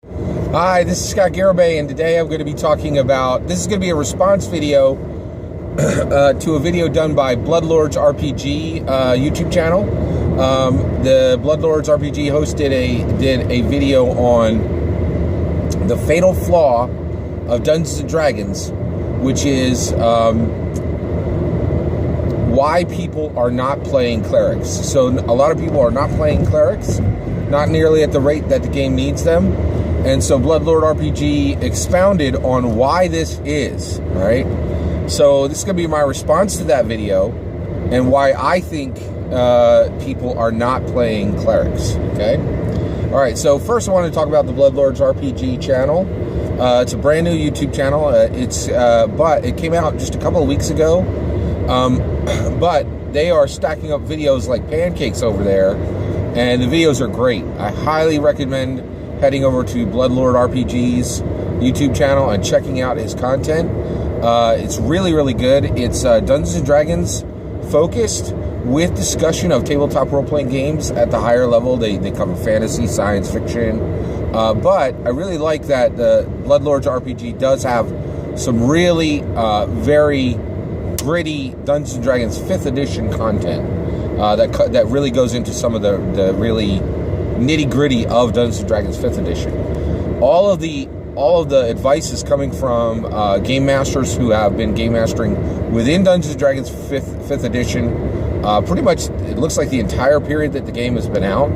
Hi, this is Scott Garibay, and today I'm going to be talking about, this is going to be a response video to a video done by Bloodlords RPG YouTube channel. The Bloodlords RPG host did a video on the fatal flaw of Dungeons & Dragons, which is why people are not playing Clerics. So a lot of people are not playing Clerics, not nearly at the rate that the game needs them. And so Bloodlord RPG expounded on why this is, right? So this is going to be my response to that video and why I think people are not playing Clerics, okay? All right, so first I want to talk about the Bloodlords RPG channel. It's a brand new YouTube channel. But it came out just a couple of weeks ago. But they are stacking up videos like pancakes over there, and the videos are great. I highly recommend heading over to Bloodlord RPG's YouTube channel and checking out his content. It's really, really good. It's Dungeons & Dragons focused with discussion of tabletop role-playing games at the higher level. They cover fantasy, science fiction. But I really like that the Bloodlords RPG does have some really very gritty Dungeons & Dragons 5th edition content that really goes into some of the really nitty-gritty of Dungeons & Dragons 5th edition. All of the advice is coming from game masters who have been game mastering within Dungeons & Dragons 5th edition. Pretty much, it looks like the entire period that the game has been out.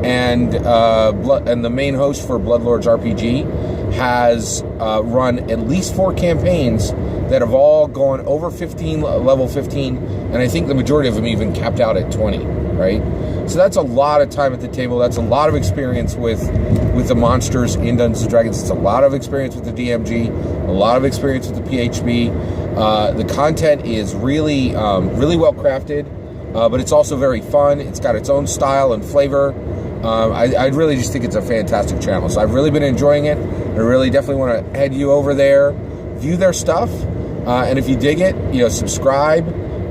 And the main host for Bloodlords RPG has run at least 4 campaigns that have all gone over level 15, and I think the majority of them even capped out at 20, right? So that's a lot of time at the table. That's a lot of experience with the monsters in Dungeons & Dragons. It's a lot of experience with the DMG, a lot of experience with the PHB. The content is really, really well crafted, but it's also very fun. It's got its own style and flavor. I really just think it's a fantastic channel. So I've really been enjoying it. I really definitely want to head you over there, view their stuff, and if you dig it, subscribe,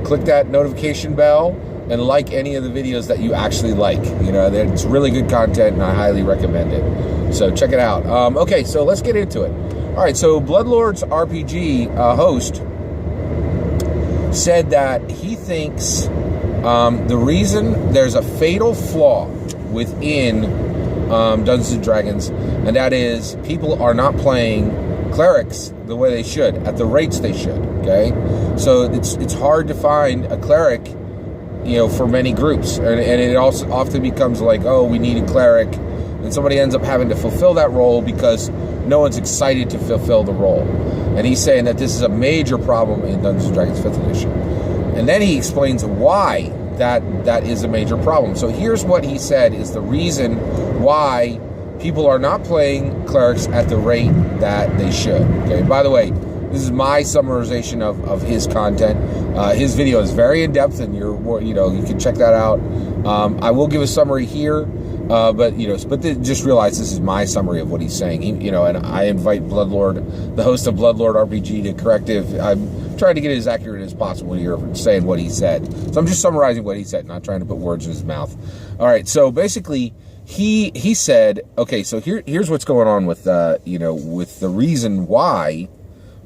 click that notification bell, and like any of the videos that you actually like. It's really good content, and I highly recommend it. So check it out. Okay, so let's get into it. All right, so Bloodlords RPG host said that he thinks the reason there's a fatal flaw within Dungeons & Dragons, and that is people are not playing Clerics the way they should, at the rates they should, okay? So it's hard to find a Cleric for many groups, and it also often becomes like, oh, we need a Cleric, and somebody ends up having to fulfill that role because no one's excited to fulfill the role. And he's saying that this is a major problem in Dungeons & Dragons 5th edition. And then he explains why that is a major problem. So here's what he said is the reason why people are not playing Clerics at the rate that they should. Okay, by the way, this is my summarization of his content. His video is very in-depth, and you can check that out. I will give a summary here, but just realize this is my summary of what he's saying. And I invite Bloodlord, the host of Bloodlord RPG, to correct if I'm trying to get it as accurate as possible here, saying what he said. So I'm just summarizing what he said, not trying to put words in his mouth. All right, so basically, he said, okay, so here's what's going on with with the reason why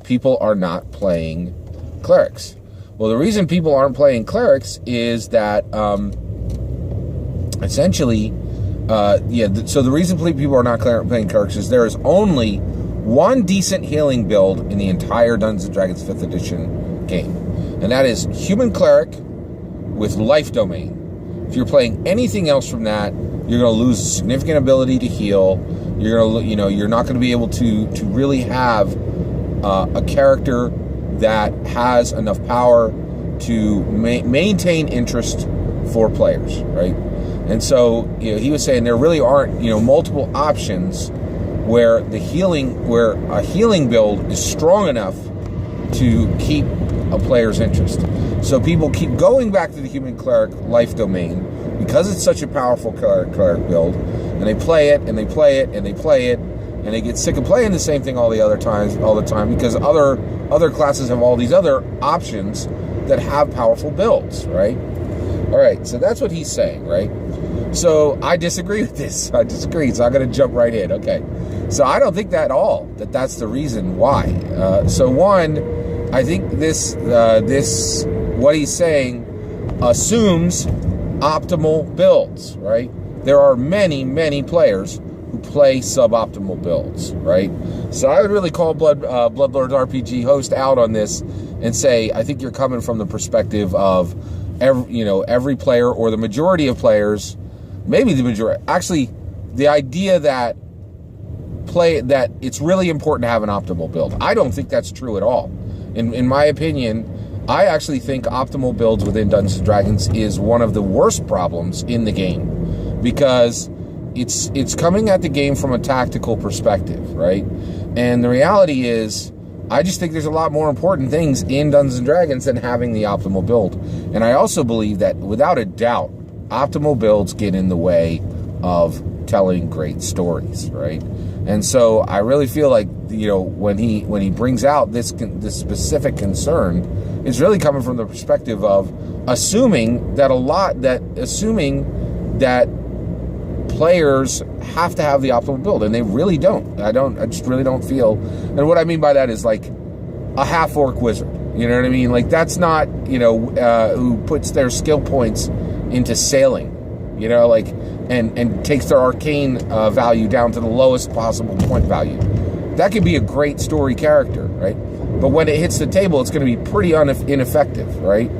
people are not playing Clerics. Well, the reason people aren't playing Clerics is that essentially, so the reason people are not playing Clerics is there is only one decent healing build in the entire Dungeons & Dragons 5th edition game, and that is Human Cleric with Life Domain. If you're playing anything else from that, you're going to lose a significant ability to heal. You're not going to be able to really have a character that has enough power to maintain interest for players, right? And so he was saying there really aren't multiple options where a healing build is strong enough to keep a player's interest. So people keep going back to the Human Cleric Life Domain because it's such a powerful cleric build, and they play it and they play it and they play it, and they get sick of playing the same thing all the time because other classes have all these other options that have powerful builds, right? All right, so that's what he's saying, right? So I disagree with this. I disagree. So I'm going to jump right in. Okay. So I don't think that at all, that's the reason why. So one, I think this what he's saying assumes optimal builds, right? There are many, many players who play suboptimal builds, right? So I would really call Bloodlords RPG host out on this and say, I think you're coming from the perspective of every player, or the majority of players, maybe the majority, actually the idea that it's really important to have an optimal build. I don't think that's true at all. In my opinion, I actually think optimal builds within Dungeons & Dragons is one of the worst problems in the game, because it's coming at the game from a tactical perspective, right? And the reality is, I just think there's a lot more important things in Dungeons & Dragons than having the optimal build. And I also believe that, without a doubt, optimal builds get in the way of telling great stories, right? And so I really feel like, when he brings out this specific concern, it's really coming from the perspective of assuming that players have to have the optimal build, and they really don't. I just really don't feel. And what I mean by that is like a half-orc wizard. You know what I mean? Like, that's not, who puts their skill points into sailing, and takes their arcane value down to the lowest possible point value. That could be a great story character, right? But when it hits the table, it's going to be pretty ineffective, right?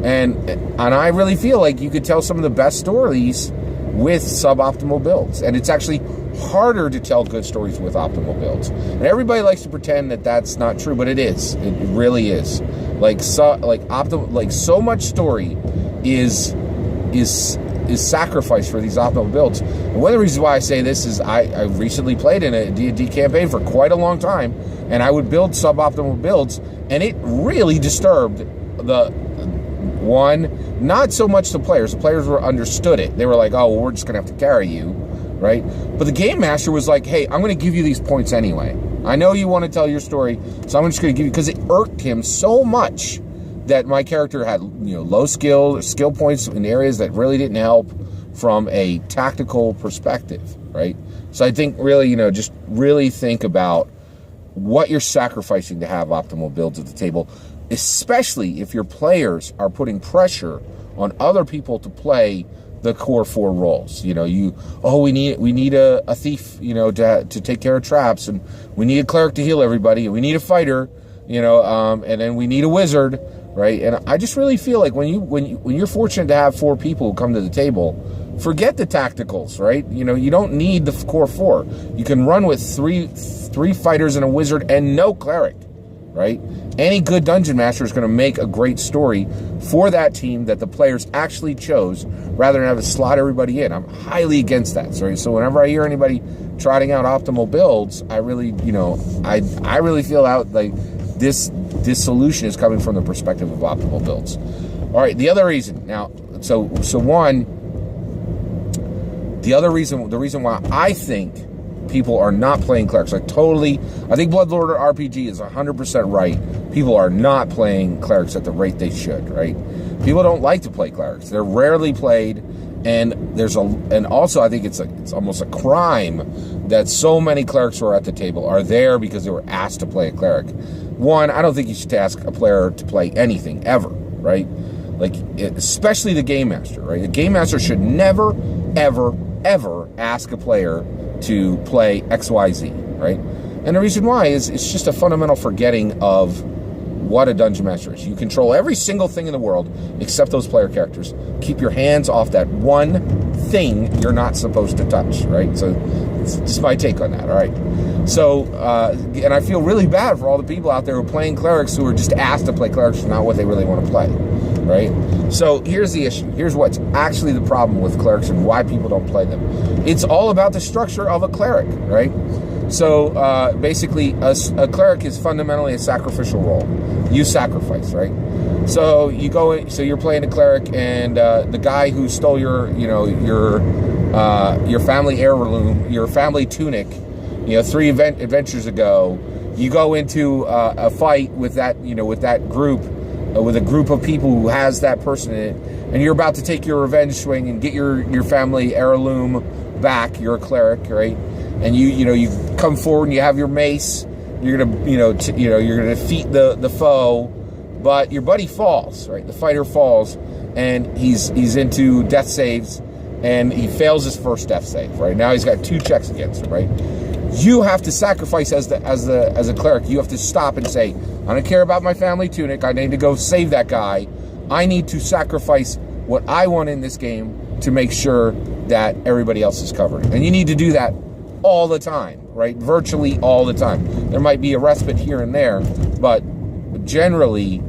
And I really feel like you could tell some of the best stories with suboptimal builds, and it's actually harder to tell good stories with optimal builds. And everybody likes to pretend that that's not true, but it is. It really is. So much story is sacrificed for these optimal builds. And one of the reasons why I say this is I recently played in a D&D campaign for quite a long time, and I would build suboptimal builds, and it really disturbed not so much the players. The players understood it. They were like, oh, well, we're just going to have to carry you, right? But the game master was like, hey, I'm going to give you these points anyway. I know you want to tell your story, so I'm just going to give you, because it irked him so much that my character had low skill points in areas that really didn't help from a tactical perspective, right? So I think really, just really think about what you're sacrificing to have optimal builds at the table, especially if your players are putting pressure on other people to play the core 4 roles. We need a thief, to take care of traps, and we need a cleric to heal everybody, and we need a fighter, and then we need a wizard, right? And I just really feel like when you're fortunate to have 4 people who come to the table, forget the tacticals, right? You don't need the core 4. You can run with three fighters and a wizard and no cleric, right? Any good dungeon master is going to make a great story for that team that the players actually chose, rather than have to slot everybody in. I'm highly against that. Sorry. So whenever I hear anybody trotting out optimal builds, I really, I really feel out like this solution is coming from the perspective of optimal builds. All right. The other reason now, the reason why I think people are not playing clerics. I think Bloodlord RPG is 100% right. People are not playing clerics at the rate they should, right? People don't like to play clerics. They're rarely played, and also I think it's almost a crime that so many clerics who are at the table are there because they were asked to play a cleric. One, I don't think you should ask a player to play anything ever, right? Especially the game master, right? The game master should never, ever, ever ask a player to play XYZ, right? And the reason why is it's just a fundamental forgetting of what a dungeon master is. You control every single thing in the world except those player characters. Keep your hands off that one thing you're not supposed to touch, right? So it's just my take on that, all right? So, and I feel really bad for all the people out there who are playing clerics who are just asked to play clerics for not what they really want to play, right? So here's the issue. Here's what's actually the problem with clerics and why people don't play them. It's all about the structure of a cleric, right? So basically, a cleric is fundamentally a sacrificial role. You sacrifice, right? So you go in, so you're playing a cleric, and the guy who stole your family heirloom, your family tunic, 3 adventures ago, you go into a fight with that, with that group. With a group of people who has that person in it, and you're about to take your revenge swing and get your family heirloom back. You're a cleric, right? And you come forward and you have your mace. You're gonna you're gonna defeat the foe, but your buddy falls, right? The fighter falls, and he's into death saves, and he fails his first death save. Right now, he's got 2 checks against him. Right, you have to sacrifice as a cleric. You have to stop and say, I don't care about my family tunic. I need to go save that guy. I need to sacrifice what I want in this game to make sure that everybody else is covered. And you need to do that all the time, right? Virtually all the time. There might be a respite here and there, but generally,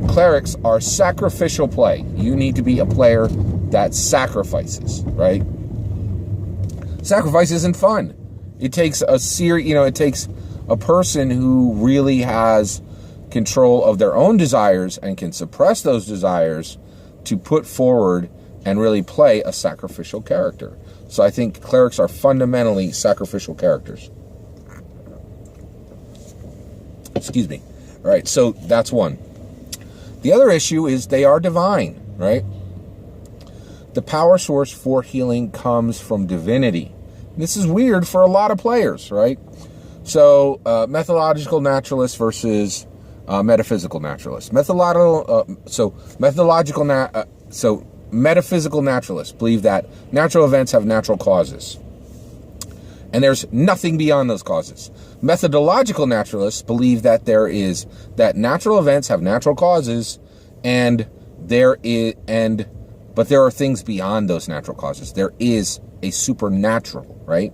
clerics are sacrificial play. You need to be a player that sacrifices, right? Sacrifice isn't fun. It takes it takes a person who really has control of their own desires and can suppress those desires to put forward and really play a sacrificial character. So I think clerics are fundamentally sacrificial characters. Excuse me. All right, so that's one. The other issue is they are divine, right? The power source for healing comes from divinity. This is weird for a lot of players, right? So methodological naturalists versus metaphysical naturalists. Metaphysical naturalists believe that natural events have natural causes, and there's nothing beyond those causes. Methodological naturalists believe that natural events have natural causes, but there are things beyond those natural causes. There is a supernatural, right?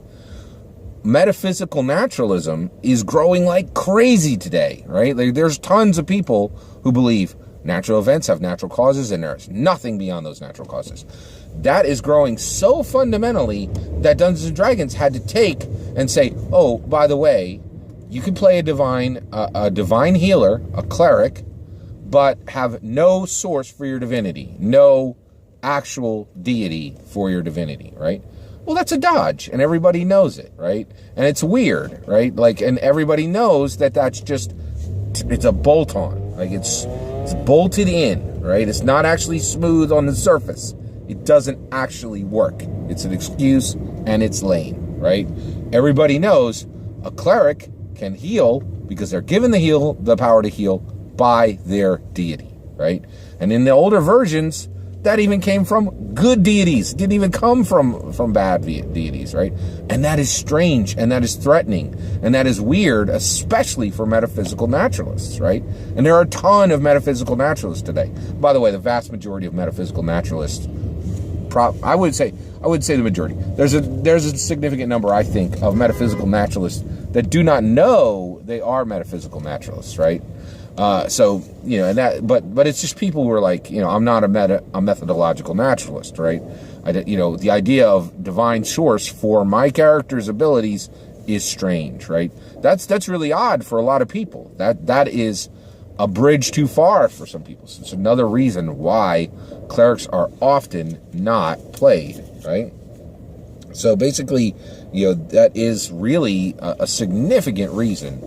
Metaphysical naturalism is growing like crazy today, right? There's tons of people who believe natural events have natural causes and there's nothing beyond those natural causes. That is growing so fundamentally that Dungeons & Dragons had to take and say, oh, by the way, you can play a divine healer, a cleric, but have no source for your divinity, no actual deity for your divinity, right? Well, that's a dodge, and everybody knows it, right? And it's weird, right? And everybody knows that's just, it's a bolt-on. It's bolted in, right? It's not actually smooth on the surface. It doesn't actually work. It's an excuse, and it's lame, right? Everybody knows a cleric can heal because they're given the power to heal by their deity, right? And in the older versions, that even came from good deities. It didn't even come from bad deities, right? And that is strange, and that is threatening, and that is weird, especially for metaphysical naturalists, right? And there are a ton of metaphysical naturalists today. By the way, the vast majority of metaphysical naturalists, I would say the majority. There's a significant number, I think, of metaphysical naturalists that do not know they are metaphysical naturalists, right? But it's just people who are like, I'm not a methodological naturalist, right? The idea of divine source for my character's abilities is strange, right? That's really odd for a lot of people. That is a bridge too far for some people. So it's another reason why clerics are often not played, right? So basically, that is really a significant reason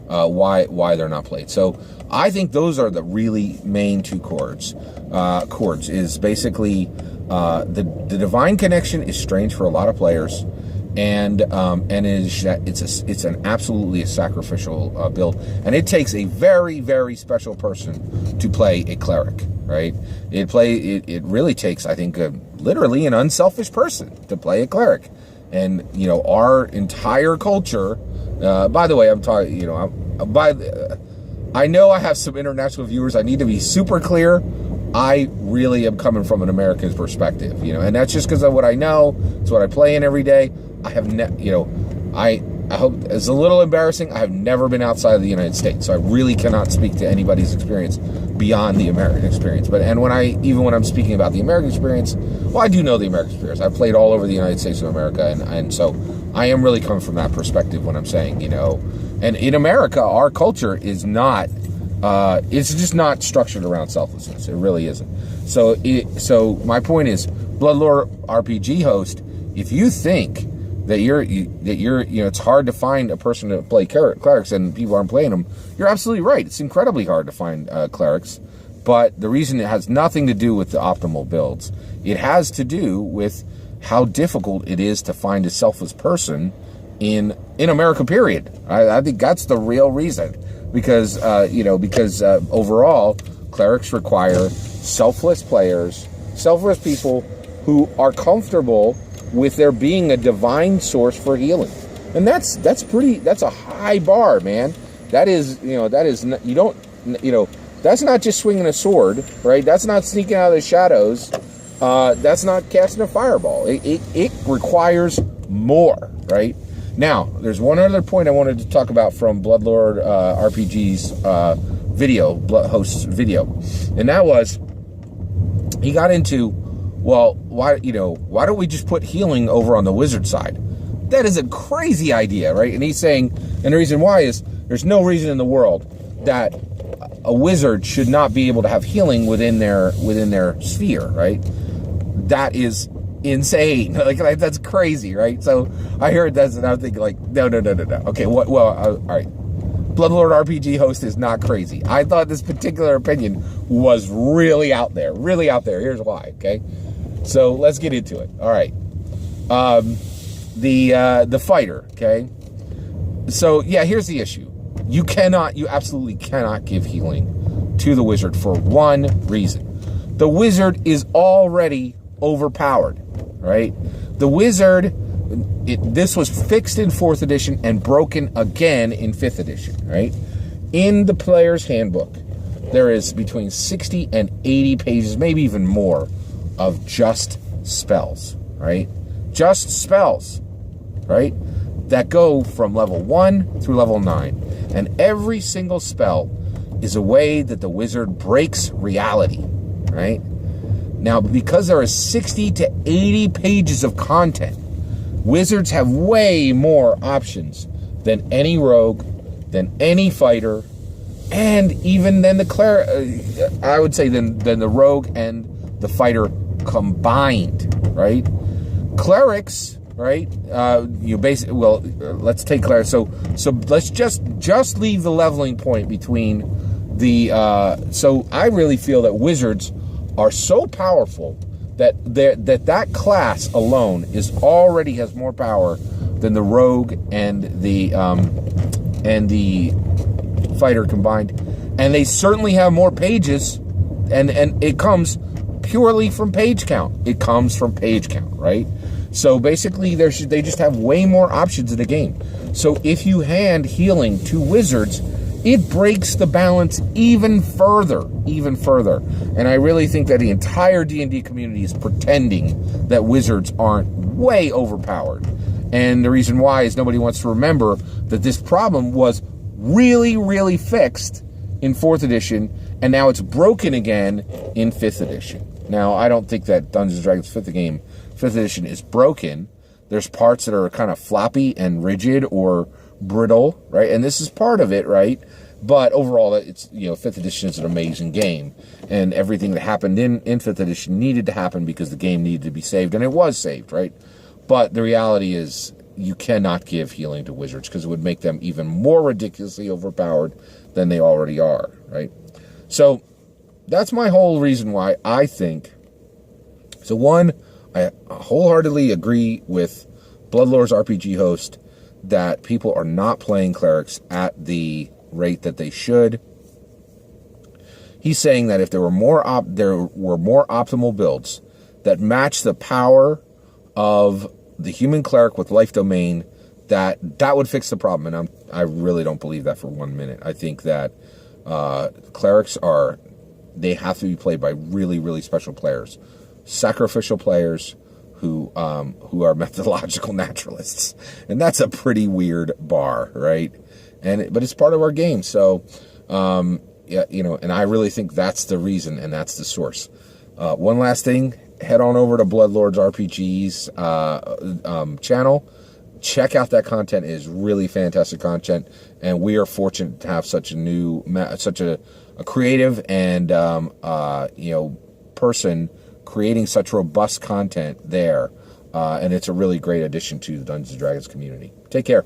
why they're not played. So I think those are the really main 2 chords. Chords is basically the divine connection is strange for a lot of players, and it's an absolutely a sacrificial build, and it takes a very, very special person to play a cleric, right? It really takes, I think, literally an unselfish person to play a cleric, and our entire culture. By the way, I'm talking. I know I have some international viewers. I need to be super clear. I really am coming from an American perspective, and that's just because of what I know. It's what I play in every day. I have I hope it's a little embarrassing. I have never been outside of the United States, so I really cannot speak to anybody's experience beyond the American experience. But when I'm speaking about the American experience, well, I do know the American experience. I've played all over the United States of America, and so I am really coming from that perspective when I'm saying, and in America, our culture is not, it's just not structured around selflessness. It really isn't. So my point is, Bloodlore RPG host, if you think that it's hard to find a person to play clerics and people aren't playing them, you're absolutely right. It's incredibly hard to find clerics But the reason it has nothing to do with the optimal builds, it has to do with how difficult it is to find a selfless person in America, period. I think that's the real reason. Because, overall, clerics require selfless players, selfless people who are comfortable with there being a divine source for healing. And that's a high bar, man. That's not just swinging a sword, right? That's not sneaking out of the shadows. That's not casting a fireball. It requires more, right? Now, there's one other point I wanted to talk about from Bloodlord RPG's host's video, and that was he got into, well, why don't we just put healing over on the wizard side? That is a crazy idea, right? And he's saying, and the reason why is there's no reason in the world that a wizard should not be able to have healing within their sphere, right? That is insane. Like that's crazy, right? So I heard that and I was thinking like, no. Okay, all right. Bloodlord RPG host is not crazy. I thought this particular opinion was really out there. Here's why, okay? So let's get into it. All right. The fighter, okay? So yeah, here's the issue. You absolutely cannot give healing to the wizard for one reason. The wizard is already overpowered, right? The wizard, this was fixed in 4th edition and broken again in 5th edition, right? In the player's handbook, there is between 60 and 80 pages, maybe even more, of just spells, right? Just spells, right? That go from level 1 through level 9. And every single spell is a way that the wizard breaks reality, right? Now, because there are 60 to 80 pages of content, wizards have way more options than any rogue, than any fighter, and even than the cleric. I would say than the rogue and the fighter combined, right? Clerics, right? Let's take clerics. So let's just leave the leveling point between the. So I really feel that wizards are so powerful that class alone already has more power than the rogue and the fighter combined, and they certainly have more pages, and it comes purely from page count. Right? So basically, they just have way more options in the game. So if you hand healing to wizards, it breaks the balance even further. And I really think that the entire D&D community is pretending that wizards aren't way overpowered. And the reason why is nobody wants to remember that this problem was really, really fixed in 4th edition, and now it's broken again in 5th edition. Now, I don't think that Dungeons & Dragons 5th edition is broken. There's parts that are kind of floppy and rigid or brittle, right? And this is part of it, right? But overall, it's 5th edition is an amazing game, and everything that happened in 5th edition needed to happen because the game needed to be saved, and it was saved, right? But the reality is you cannot give healing to wizards because it would make them even more ridiculously overpowered than they already are, right? So that's my whole reason why I think. So one, I wholeheartedly agree with Bloodlord's RPG host that people are not playing clerics at the rate that they should. He's saying that if there were more optimal builds that match the power of the human cleric with life domain, that would fix the problem. And I really don't believe that for 1 minute. I think that clerics they have to be played by really, really special players, sacrificial players who are methodological naturalists, and that's a pretty weird bar, right? But it's part of our game, so and I really think that's the reason and that's the source. One last thing, head on over to Bloodlords RPG's channel. Check out that content. It is really fantastic content, and we are fortunate to have such a creative and person creating such robust content there, and it's a really great addition to the Dungeons & Dragons community. Take care.